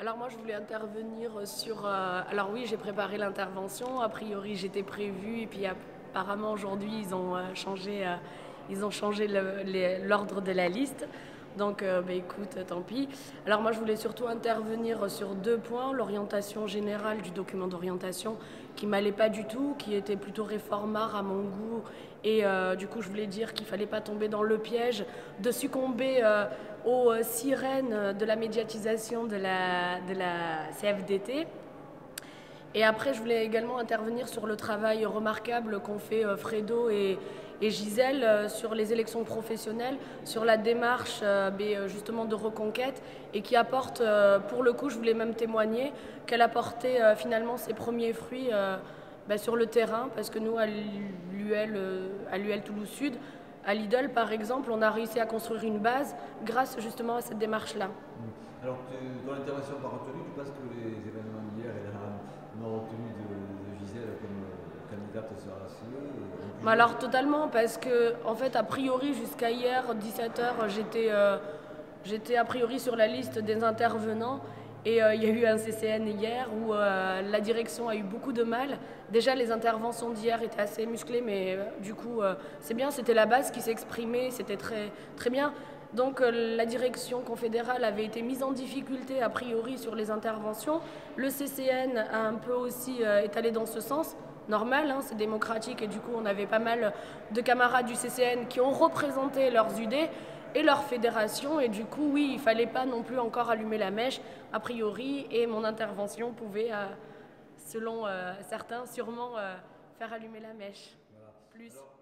Alors moi je voulais intervenir sur... alors oui, j'ai préparé l'intervention, a priori j'étais prévue et puis apparemment aujourd'hui ils ont changé l'ordre de la liste. Donc bah, écoute, tant pis. Alors moi je voulais surtout intervenir sur deux points. L'orientation générale du document d'orientation qui m'allait pas du tout, qui était plutôt réformard à mon goût. Et du coup je voulais dire qu'il fallait pas tomber dans le piège de succomber aux sirènes de la médiatisation de la CFDT. Et après, je voulais également intervenir sur le travail remarquable qu'ont fait Fredo et Gisèle sur les élections professionnelles, sur la démarche justement de reconquête et qui apporte, pour le coup, je voulais même témoigner, qu'elle a porté finalement ses premiers fruits sur le terrain, parce que nous, à l'UL Toulouse Sud, à Lidl, par exemple, on a réussi à construire une base grâce justement à cette démarche-là. Alors, dans l'intervention par retenu, tu penses que les événements d'hier et la retenue de Gisèle comme candidate sera la CE? Alors totalement, parce que en fait, a priori, jusqu'à hier, 17h, j'étais a priori sur la liste des intervenants. Et il y a eu un CCN hier où la direction a eu beaucoup de mal. Déjà, les interventions d'hier étaient assez musclées, mais du coup, c'est bien, c'était la base qui s'exprimait, c'était très, très bien. Donc la direction confédérale avait été mise en difficulté a priori sur les interventions. Le CCN a un peu aussi étalé dans ce sens. Normal, hein, c'est démocratique et du coup on avait pas mal de camarades du CCN qui ont représenté leurs UD et leur fédération et du coup oui, il fallait pas non plus encore allumer la mèche a priori et mon intervention pouvait, selon certains, sûrement faire allumer la mèche. Voilà. Plus. Alors,